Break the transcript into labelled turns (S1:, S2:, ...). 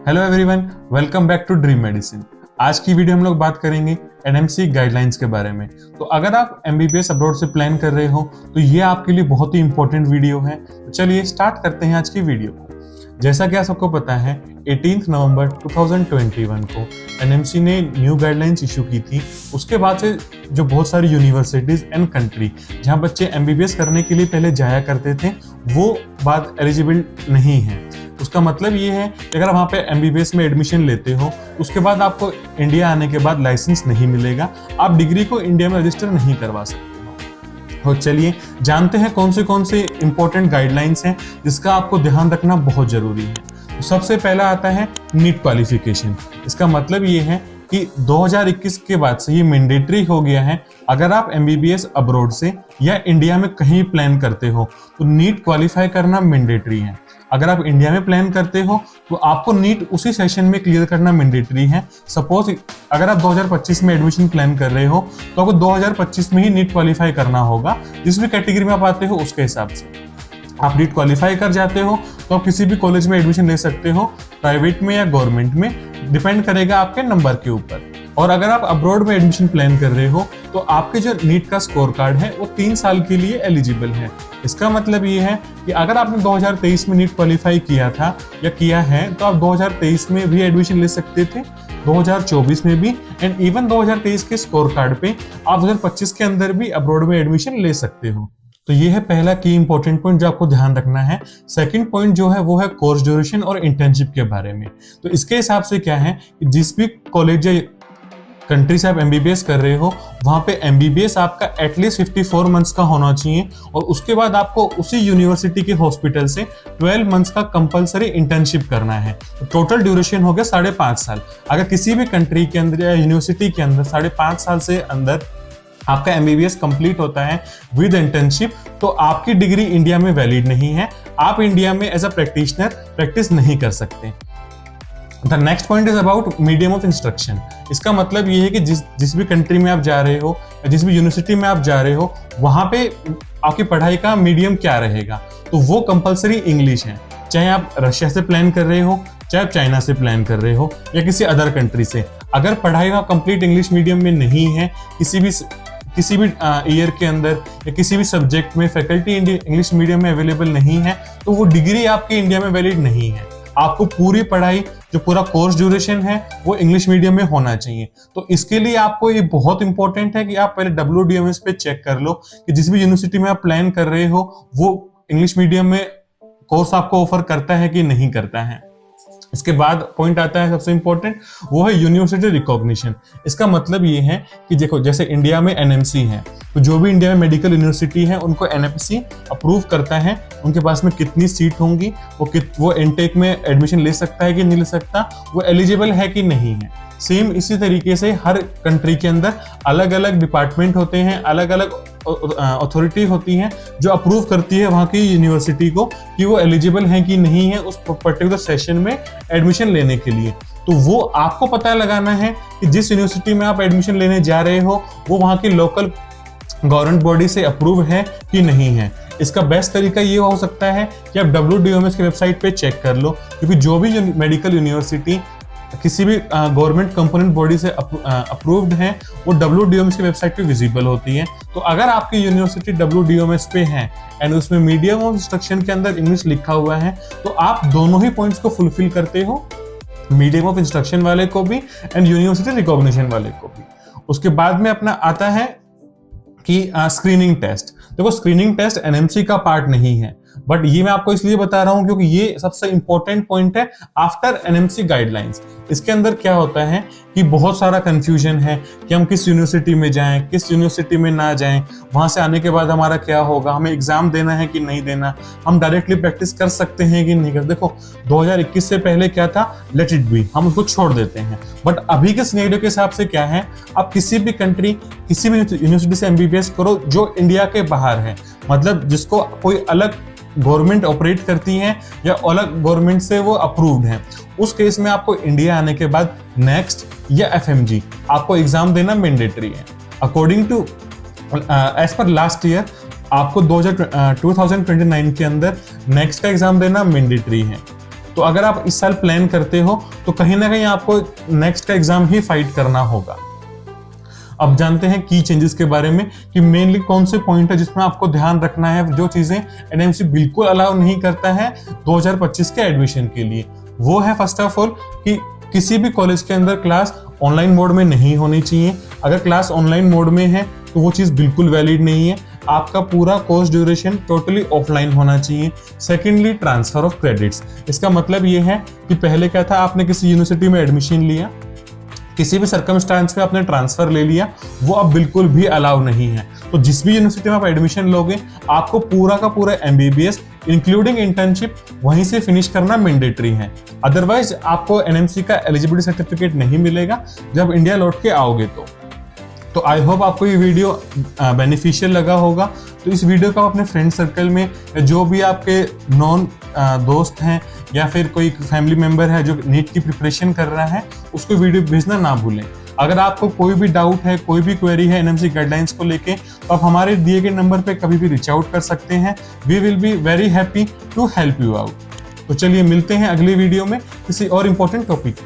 S1: Hello everyone, welcome back to Dream Medicine. आज की video हम लोग बात करेंगे एनएमसी गाइडलाइंस के बारे में। तो अगर आप एमबीबीएस अब्रॉड से प्लान कर रहे हो तो ये आपके लिए बहुत ही इंपॉर्टेंट वीडियो है। तो चलिए स्टार्ट करते हैं आज की वीडियो को। जैसा कि आप सबको पता है 18 नवंबर 2021 को एनएमसी ने न्यू गाइडलाइंस इशू की थी। उसके बाद से जो बहुत सारी यूनिवर्सिटीज एंड कंट्री जहां बच्चे एमबीबीएस करने के लिए पहले जाया करते थे वो बात एलिजिबल नहीं है। उसका मतलब ये है कि अगर आप वहाँ पे एमबीबीएस में एडमिशन लेते हो उसके बाद आपको इंडिया आने के बाद लाइसेंस नहीं मिलेगा, आप डिग्री को इंडिया में रजिस्टर नहीं करवा सकते हो। तो चलिए जानते हैं कौन से इंपॉर्टेंट गाइडलाइंस हैं जिसका आपको ध्यान रखना बहुत जरूरी है। तो सबसे पहला आता है नीट क्वालिफिकेशन। इसका मतलब ये है कि 2021 के बाद से ये मैंडेटरी हो गया है। अगर आप एमबीबीएस अब्रॉड से या इंडिया में कहीं प्लान करते हो तो नीट क्वालिफाई करना मैंडेटरी है। अगर आप इंडिया में प्लान करते हो तो आपको नीट उसी सेशन में क्लियर करना मैंडेटरी है। सपोज अगर आप 2025 में एडमिशन प्लान कर रहे हो तो आपको 2025 में ही नीट क्वालिफाई करना होगा। जिस भी कैटेगरी में आप आते हो उसके हिसाब से आप नीट क्वालिफाई कर जाते हो तो आप किसी भी कॉलेज में एडमिशन ले सकते हो, प्राइवेट में या गवर्नमेंट में, डिपेंड करेगा आपके नंबर के ऊपर। और अगर आप अब्रॉड में एडमिशन प्लान कर रहे हो तो आपके जो नीट का स्कोर कार्ड है वो 3 साल के लिए एलिजिबल है। इसका मतलब ये है कि अगर आपने 2023 में नीट क्वालिफाई किया था या किया है तो आप 2023 में भी एडमिशन ले सकते थे, 2024 में भी, एंड इवन 2023 के स्कोर कार्ड पे आप 2025 के अंदर भी अब्रॉड में एडमिशन ले सकते हो। तो ये है पहला की इंपॉर्टेंट पॉइंट जो आपको ध्यान रखना है। सेकंड पॉइंट जो है वो है कोर्स ड्यूरेशन और इंटर्नशिप के बारे में। तो इसके हिसाब से क्या है कि जिस भी कॉलेज या कंट्री से आप एमबीबीएस कर रहे हो वहां पे एमबीबीएस आपका एटलीस्ट 54 मंथ्स का होना चाहिए और उसके बाद आपको उसी यूनिवर्सिटी के हॉस्पिटल से 12 मंथ्स का कंपलसरी इंटर्नशिप करना है। तो टोटल ड्यूरेशन हो गया 5.5 साल। अगर किसी भी कंट्री के अंदर या यूनिवर्सिटी के अंदर 5.5 साल से अंदर आपका एमबीबीएस कंप्लीट होता है विद इंटर्नशिप तो आपकी डिग्री इंडिया में वैलिड नहीं है, आप इंडिया में एज अ प्रैक्टिशनर प्रैक्टिस नहीं कर सकते। The next point is about medium of instruction. इसका मतलब ये है कि जिस भी कंट्री में आप जा रहे हो या जिस भी यूनिवर्सिटी में आप जा रहे हो वहां पे आपकी पढ़ाई का मीडियम क्या रहेगा, तो वो कंपलसरी इंग्लिश है। चाहे आप रशिया से प्लान कर रहे हो, चाहे आप चाइना से प्लान कर रहे हो या किसी अदर कंट्री से, अगर पढ़ाई का कंप्लीट इंग्लिश मीडियम में नहीं है, किसी भी ईयर के अंदर या किसी भी सब्जेक्ट में फैकल्टी इंग्लिश मीडियम में अवेलेबल नहीं है तो वो डिग्री आपकी इंडिया में वैलिड नहीं है। आपको पूरी पढ़ाई जो पूरा कोर्स ड्यूरेशन है वो इंग्लिश मीडियम में होना चाहिए। तो इसके लिए आपको ये बहुत इंपॉर्टेंट है कि आप पहले WDMS पे चेक कर लो कि जिस भी यूनिवर्सिटी में आप प्लान कर रहे हो वो इंग्लिश मीडियम में कोर्स आपको ऑफर करता है कि नहीं करता है। इसके बाद पॉइंट आता है सबसे इंपॉर्टेंट, वो है यूनिवर्सिटी रिकॉग्निशन। इसका मतलब ये है कि देखो जैसे इंडिया में एनएमसी है तो जो भी इंडिया में मेडिकल यूनिवर्सिटी है उनको एनएमसी अप्रूव करता है उनके पास में कितनी सीट होंगी, वो इनटेक में एडमिशन ले सकता है कि नहीं ले सकता, वो एलिजिबल है कि नहीं है। सेम इसी तरीके से हर कंट्री के अंदर अलग अलग डिपार्टमेंट होते हैं, अलग अलग अथॉरिटी होती हैं जो अप्रूव करती है वहाँ की यूनिवर्सिटी को कि वो एलिजिबल हैं कि नहीं है उस पर्टिकुलर सेशन में एडमिशन लेने के लिए। तो वो आपको पता लगाना है कि जिस यूनिवर्सिटी में आप एडमिशन लेने जा रहे हो वो वहाँ की लोकल गवर्नमेंट बॉडी से अप्रूव है कि नहीं है। इसका बेस्ट तरीका ये हो सकता है कि आप WDMS की वेबसाइट पे चेक कर लो, क्योंकि जो भी मेडिकल यूनिवर्सिटी किसी भी गवर्नमेंट कंपोनेंट बॉडी से अप्रूव्ड है वो WDMS की वेबसाइट पे विजिबल होती है। तो अगर आपकी यूनिवर्सिटी WDMS पे है एंड उसमें मीडियम ऑफ इंस्ट्रक्शन के अंदर इंग्लिश लिखा हुआ है तो आप दोनों ही पॉइंट्स को फुलफिल करते हो, मीडियम ऑफ इंस्ट्रक्शन वाले को भी एंड यूनिवर्सिटी रिकॉग्निशन वाले को भी। उसके बाद में अपना आता है कि स्क्रीनिंग टेस्ट। देखो स्क्रीनिंग टेस्ट एनएमसी का पार्ट नहीं है, बट ये मैं आपको इसलिए बता रहा हूं क्योंकि ये सबसे इंपॉर्टेंट पॉइंट है आफ्टर एनएमसी गाइडलाइंस। इसके अंदर क्या होता है कि बहुत सारा कंफ्यूजन है कि हम किस यूनिवर्सिटी में जाएं, किस यूनिवर्सिटी में ना जाएं, वहां से आने के बाद हमारा क्या होगा, हमें एग्जाम देना है कि नहीं देना, हम डायरेक्टली प्रैक्टिस कर सकते हैं कि नहीं कर। देखो 2021 से पहले क्या था, लेट इट बी, हम उसको छोड़ देते हैं। बट अभी के सिनेरियो के हिसाब से क्या है, आप किसी भी कंट्री किसी भी यूनिवर्सिटी से एमबीबीएस करो जो इंडिया के बाहर है, मतलब जिसको कोई अलग गवर्नमेंट ऑपरेट करती है या अलग गवर्नमेंट से वो अप्रूव्ड है, उस केस में आपको इंडिया आने के बाद नेक्स्ट या एफएमजी आपको एग्जाम देना मैंडेटरी है। अकॉर्डिंग टू एज पर लास्ट ईयर आपको 2029 के अंदर नेक्स्ट का एग्जाम देना मैंडेटरी है। तो अगर आप इस साल प्लान करते हो तो कहीं ना कहीं आपको नेक्स्ट का एग्जाम ही फाइट करना होगा। अब जानते हैं की चेंजेस के बारे में कि मेनली कौन से पॉइंट है जिसमें आपको ध्यान रखना है, जो चीजें एनएमसी बिल्कुल अलाउ नहीं करता है 2025 के एडमिशन के लिए। वो है फर्स्ट ऑफ ऑल कि किसी भी कॉलेज के अंदर क्लास ऑनलाइन मोड में नहीं होनी चाहिए। अगर क्लास ऑनलाइन मोड में है तो वो चीज बिल्कुल वैलिड नहीं है। आपका पूरा कोर्स ड्यूरेशन टोटली ऑफलाइन होना चाहिए। Secondly, transfer of credits. इसका मतलब ये है कि पहले क्या था, आपने किसी यूनिवर्सिटी में एडमिशन लिया, किसी भी सर्कमस्टांस में आपने ट्रांसफर ले लिया, वो अब बिल्कुल भी अलाउ नहीं है। तो जिस भी यूनिवर्सिटी में आप एडमिशन लोगे, आपको पूरा का पूरा एमबीबीएस इंक्लूडिंग इंटर्नशिप वहीं से फिनिश करना मैंडेटरी है। अदरवाइज आपको एनएमसी का एलिजिबिलिटी सर्टिफिकेट नहीं मिलेगा जब इंडिया लौट के आओगे तो आई होप आपको ये वीडियो बेनिफिशियल लगा होगा। तो इस वीडियो को आप अपने फ्रेंड सर्कल में, जो भी आपके नॉन दोस्त हैं या फिर कोई फैमिली मेंबर है जो नीट की प्रिपरेशन कर रहा है, उसको वीडियो भेजना ना भूलें। अगर आपको कोई भी डाउट है, कोई भी क्वेरी है एनएमसी गाइडलाइंस को लेके, तो आप हमारे दिए गए नंबर पे कभी भी रीच आउट कर सकते हैं। We will be very happy to help you out. तो चलिए मिलते हैं अगले वीडियो में किसी और इम्पोर्टेंट टॉपिक।